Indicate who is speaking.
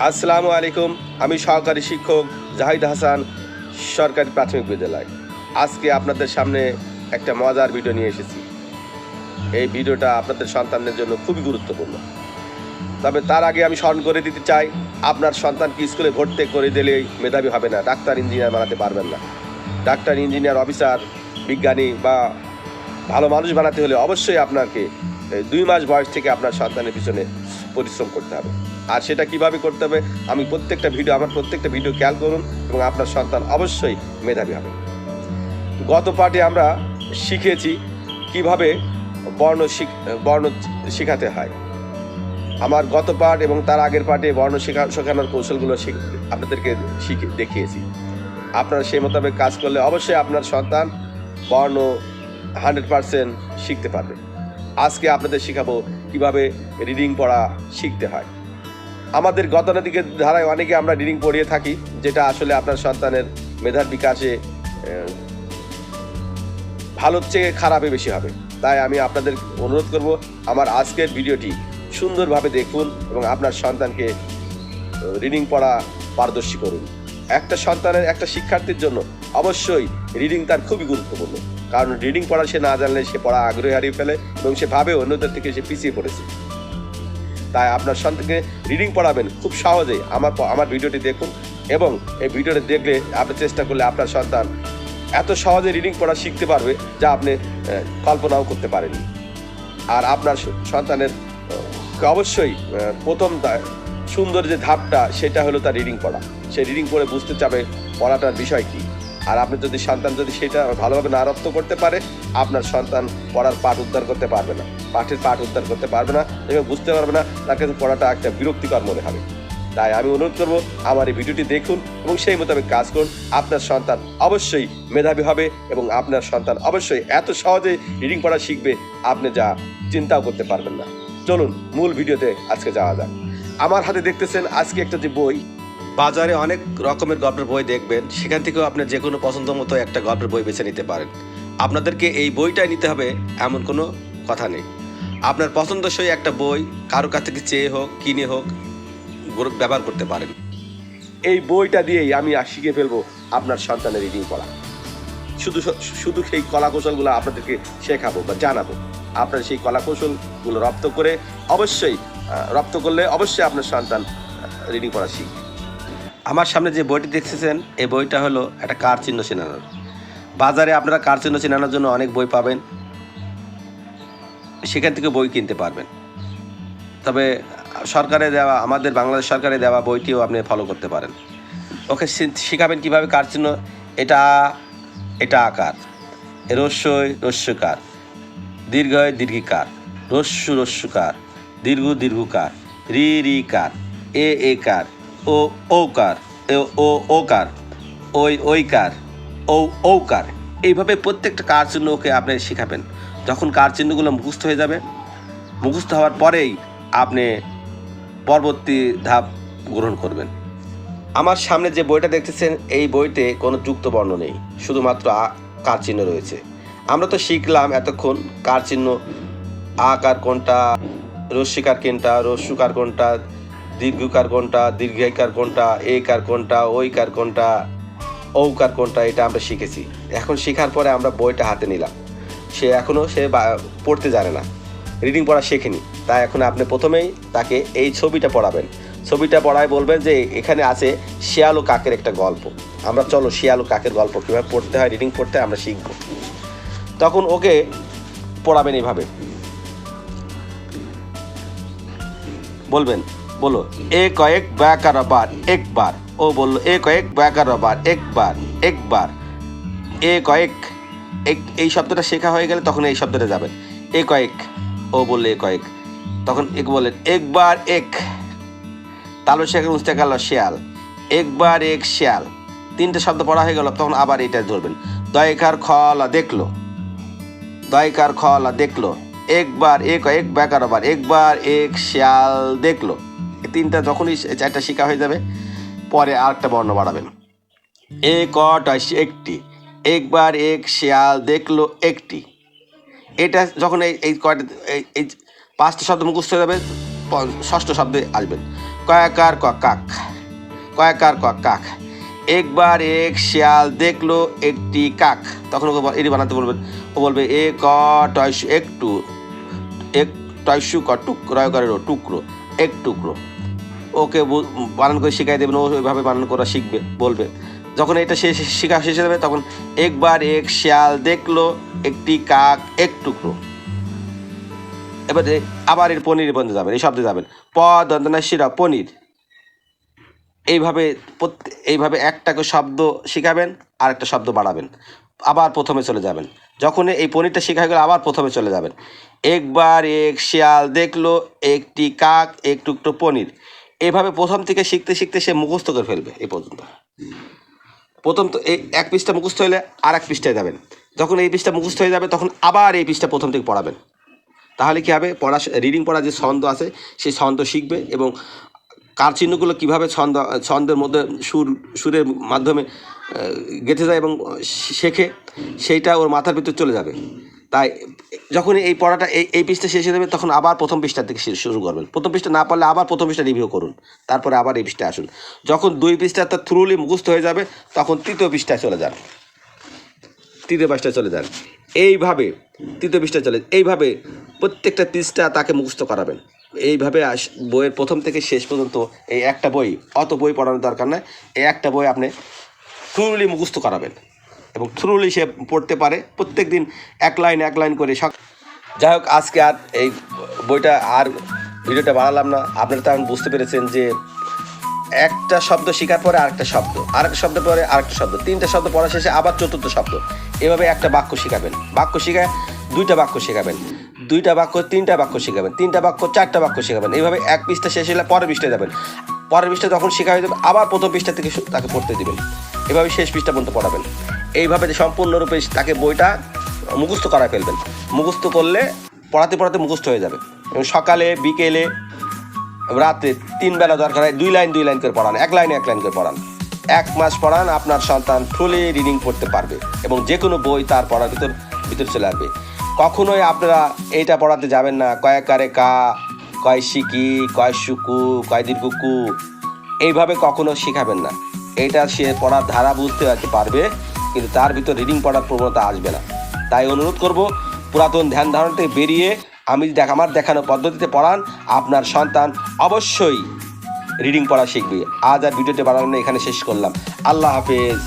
Speaker 1: আসসালামু আলাইকুম। আমি সহকারী শিক্ষক জাহিদ হাসান, সরকারি প্রাথমিক বিদ্যালয়। আজকে আপনাদের সামনে একটা মজার ভিডিও নিয়ে এসেছি। এই ভিডিওটা আপনাদের সন্তানদের জন্য খুবই গুরুত্বপূর্ণ। তবে তার আগে আমি স্মরণ করে দিতে চাই, আপনার সন্তানকে স্কুলে ভর্তি করে দিলেই মেধাবী হবে না, ডাক্তার ইঞ্জিনিয়ার বানাতে পারবেন না। ডাক্তার ইঞ্জিনিয়ার অফিসার বিজ্ঞানী বা ভালো মানুষ বানাতে হলে অবশ্যই আপনাকে 2 মাস বয়স থেকে আপনার সন্তানের পিছনে পরিশ্রম করতে হবে। আর সেটা কিভাবে করতে হবে, আমার প্রত্যেকটা ভিডিও খেয়াল করুন এবং আপনার সন্তান অবশ্যই মেধাবী হবে। গত পাঠে আমরা শিখেছি কিভাবে বর্ণ শেখাতে হয়। আমার গত পাঠ এবং তার আগের পাঠে বর্ণ শেখানোর কৌশলগুলো আপনাদেরকে দেখিয়েছি। আপনারা সেই মোতাবেক কাজ করলে অবশ্যই আপনার সন্তান বর্ণ 100% শিখতে পারবে। আজকে আপনাদের শেখাবো কিভাবে রিডিং পড়া শিখতে হয়। আমাদের গতানুগতিক ধারায় অনেকে আমরা রিডিং পড়িয়ে থাকি, যেটা আসলে আপনার সন্তানের মেধার বিকাশে ভালোর চেয়ে খারাপে বেশি হবে। তাই আমি আপনাদের অনুরোধ করব, আমার আজকের ভিডিওটি সুন্দরভাবে দেখুন এবং আপনার সন্তানকে রিডিং পড়া পারদর্শী করুন। একটা শিক্ষার্থীর জন্য অবশ্যই রিডিং তার খুবই গুরুত্বপূর্ণ, কারণ রিডিং পড়া সে না জানলে সে পড়া আগ্রহ হারিয়ে ফেলে এবং সে ভাবে অন্যদের থেকে সে পিছিয়ে পড়েছে। তাই আপনার সন্তানকে রিডিং পড়াবেন খুব সহজেই। আমার ভিডিওটি দেখুন এবং এই ভিডিওটি দেখলে আপনি চেষ্টা করলে আপনার সন্তান এত সহজে রিডিং পড়া শিখতে পারবে যা আপনি কল্পনাও করতে পারেননি। আর আপনার সন্তানের অবশ্যই প্রথম সুন্দর যে ধাপটা সেটা হলো তার রিডিং পড়া। সে রিডিং পড়ে বুঝতে চাবে পড়াটার বিষয় কী। আর আপনি সন্তান যদি সেটা ভালোভাবে না রপ্ত করতে পারে, আপনার সন্তান পাঠের পাঠ উদ্ধার করতে পারবে না এবং বুঝতে পারবে না, তার কাছে পড়াটা একটা বিরক্তিকর মনে হবে। তাই আমি অনুরোধ করব, আমার এই ভিডিওটি দেখুন এবং সেই মোতাবেক কাজ করুন। আপনার সন্তান অবশ্যই মেধাবী হবে এবং আপনার সন্তান অবশ্যই এত সহজে রিডিং পড়া শিখবে আপনি যা চিন্তাও করতে পারবেন না। চলুন মূল ভিডিওতে আজকে যাওয়া যাক। আমার হাতে দেখতেছেন আজকে একটা যে বই, বাজারে অনেক রকমের গল্পের বই দেখবেন, সেখান থেকেও আপনি যে কোনো পছন্দ মতো একটা গল্পের বই বেছে নিতে পারেন। আপনাদেরকে এই বইটাই নিতে হবে এমন কোনো কথা নেই। আপনার পছন্দসই একটা বই কারো কাছ থেকে চেয়ে হোক কিনে হোক ব্যবহার করতে পারেন। এই বইটা দিয়েই আমি শিখে ফেলবো আপনার সন্তানের রিডিং পড়া। শুধু সেই কলা কৌশলগুলো আপনাদেরকে শেখাবো বা জানাবো। আপনার সেই কলা কৌশলগুলো রপ্ত করলে অবশ্যই আপনার সন্তান রিডিং পড়া শিখবে। আমার সামনে যে বইটি দেখতেছেন, এই বইটা হলো একটা কার চিহ্ন চেনানোর। বাজারে আপনারা কার চিহ্ন চেনানোর জন্য অনেক বই পাবেন, সেখান থেকে বই কিনতে পারবেন। তবে আমাদের বাংলাদেশ সরকারে দেওয়া বইটিও আপনি ফলো করতে পারেন। ওকে শেখাবেন কীভাবে কার চিহ্ন। এটা আকার, রস্যকার, দীর্ঘিকার, রস্যকার, দীর্ঘকার, রিকার, একার, ওকার, ওকার, ওইকার, ঔকার। এইভাবে প্রত্যেকটা কার চিহ্ন ওকে আপনি শেখাবেন। যখন কার চিহ্নগুলো মুখস্থ হয়ে যাবে, মুখস্থ হওয়ার পরেই আপনি পরবর্তী ধাপ গ্রহণ করবেন। আমার সামনে যে বইটা দেখতেছেন, এই বইতে কোনো যুক্ত বর্ণ নেই, শুধুমাত্র কার চিহ্ন রয়েছে। আমরা তো শিখলাম এতক্ষণ কার চিহ্ন, আকার কোনটা, রস্যিকার কোনটা, রস্যকার কোনটা, দীর্ঘকার কোনটা, দীর্ঘিকার কোনটা, একার কোনটা, ওইকার কোনটা, ঔকার কোনটা, এটা আমরা শিখেছি। এখন শেখার পরে আমরা বইটা হাতে নিলাম। সে পড়তে জানে না, রিডিং পড়া শেখেনি। তাই এখন আপনি প্রথমেই তাকে এই ছবিটা পড়ায় বলবেন যে এখানে আছে শিয়াল ও কাকের একটা গল্প। আমরা চলো শিয়াল ও কাকের গল্প কীভাবে পড়তে হয়, রিডিং পড়তে আমরা শিখব। তখন ওকে পড়াবেন এইভাবে, বলো এ কয়েক ব্যাকার বার একবার। ও বললো এ কয়েক ব্যাকার বার একবার। এ কয়েক, এই শব্দটা শেখা হয়ে গেলে তখন এই শব্দটা যাবেন। এ কয়েক, ও বললে এ কয়েক, তখন এক বললেন একবার এক, তালো শেখা উঁচতে গেল শিয়াল, একবার এক শিয়াল। 3টে শব্দ পড়া হয়ে গেল, তখন আবার এটা ধরবেন। দয়কার খলা দেখলো, একবার এক ব্যাকার বার, একবার এক শিয়াল দেখলো। এই 3টা যখনই 4টা শেখা হয়ে যাবে, পরে আরেকটা বর্ণ বাড়াবেন। একটি, একবার এক শিয়াল দেখলো একটি। এটা যখন এই 5টা শব্দ মুখস্থ হয়ে যাবে, 6ষ্ঠ শব্দে আসবেন। কয়াকার ক কাক, কয়াকার ক কাক। একবার এক শিয়াল দেখলো একটি কাক। তখন ওকে এটি বানাতে বলবেন। ও বলবে এ ক টয়সু একটু, এক টয়সু ক রয়কারেরও টুকরো, এক টুকরো। ওকে বানান করে শিখাই দেবেন, ও ওইভাবে বানান করা শিখবে, বলবে। যখন এটা শেখা শেষ হয়ে যাবে তখন একবার এক শিয়াল দেখলো একটি কাক এক টুকরো। এবার আবার এর পনির বন্ধে যাবেন, এই শব্দে যাবেন প দন্তনা শিরা পনির। এইভাবে একটাকে শব্দ শিখাবেন আর একটা শব্দ বাড়াবেন, আবার প্রথমে চলে যাবেন। যখন এই পনিরটা শেখা হয়ে গেলে আবার প্রথমে চলে যাবেন। একবার এক শিয়াল দেখলো একটি কাক এক টুকরো পনির। এইভাবে প্রথম থেকে শিখতে শিখতে সে মুখস্থ করে ফেলবে। এই পর্যন্ত প্রথম তো এই এক পৃষ্ঠা মুখস্থ হলে আর এক পৃষ্ঠায় যাবেন। যখন এই পৃষ্ঠা মুখস্থ হয়ে যাবে তখন আবার এই পৃষ্ঠা প্রথম থেকে পড়াবেন। তাহলে কী হবে, রিডিং পড়া যে ছন্দ আছে সেই ছন্দ শিখবে এবং কার চিহ্নগুলো কীভাবে ছন্দের মধ্যে সুরের মাধ্যমে গেঁথে যায় এবং শেখে, সেইটা ওর মাথার ভিতর চলে যাবে। তাই যখন এই পড়াটা এই পৃষ্ঠা শেষ হয়ে যাবে তখন আবার প্রথম পৃষ্ঠা থেকে শুরু করবেন। প্রথম পৃষ্ঠা না পারলে আবার প্রথম পৃষ্ঠা রিভিউ করুন, তারপরে আবার এই পৃষ্ঠায় আসুন। যখন 2 পৃষ্ঠা তার থ্রুলি মুখস্থ হয়ে যাবে তখন তৃতীয় পৃষ্ঠায় চলে যান, তৃতীয় পৃষ্ঠায় চলে যান। এইভাবে তৃতীয় পৃষ্ঠায় এইভাবে প্রত্যেকটা পৃষ্ঠা তাকে মুখস্থ করাবেন। এইভাবে বইয়ের প্রথম থেকে শেষ পর্যন্ত এই একটা বই, অত বই পড়ানোর দরকার নয়, এই একটা বই আপনি থ্রুলি মুখস্থ করাবেন এবং থ্রুলি সে পড়তে পারে প্রত্যেক দিন এক লাইন করে। যাই হোক, আজকে আর এই বইটা আর ভিডিওটা বানালাম না। আপনারা তো এখন বুঝতে পেরেছেন যে একটা শব্দ শেখার পরে আরেকটা শব্দ, আরেকটা শব্দ পরে আরেকটা শব্দ, 3টা শব্দ পড়া শেষে আবার 4র্থ শব্দ। এভাবে একটা বাক্য শেখাবেন, বাক্য শেখায় 2টা বাক্য শেখাবেন, 2টা বাক্য 3টা বাক্য শেখাবেন, 3টা বাক্য 4টা বাক্য শেখাবেন। এইভাবে এক পৃষ্ঠা শেষ হলে পরের পৃষ্ঠায় যাবেন, পরের পৃষ্ঠা যখন শেখা হয়ে যাবে আবার প্রথম পৃষ্ঠা থেকে তাকে পড়তে দিবেন। এভাবে শেষ পৃষ্ঠা পর্যন্ত পড়াবেন। এইভাবে সম্পূর্ণরূপে তাকে বইটা মুখস্থ করায় ফেলবেন। মুখস্থ করলে পড়াতে পড়াতে মুখস্থ হয়ে যাবে এবং সকালে বিকেলে রাতে 3 বেলা দরকার হয় 2 লাইন করে পড়ান, 1 লাইন করে পড়ান। 1 মাস পড়ান, আপনার সন্তান ফুলি রিডিং পড়তে পারবে এবং যে কোনো বই তার পড়ার ভিতর চলে আসবে। কখনোই আপনারা এইটা পড়াতে যাবেন না কয়াকারে কা, কয় শিকি, কয় সুকু, কয় দীর্ঘকু, এইভাবে কখনো শেখাবেন না। এইটা সে পড়ার ধারা বুঝতে পারবে কিন্তু তার ভিতর রিডিং পড়ার প্রবণতা আসবে না। তাই অনুরোধ করব, পুরাতন ধ্যান ধারণা থেকে বেরিয়ে আমার দেখানো পদ্ধতিতে পড়ান, আপনার সন্তান অবশ্যই রিডিং পড়া শিখবে। আজ আর ভিডিওটি বানানো এখানে শেষ করলাম। আল্লাহ হাফেজ।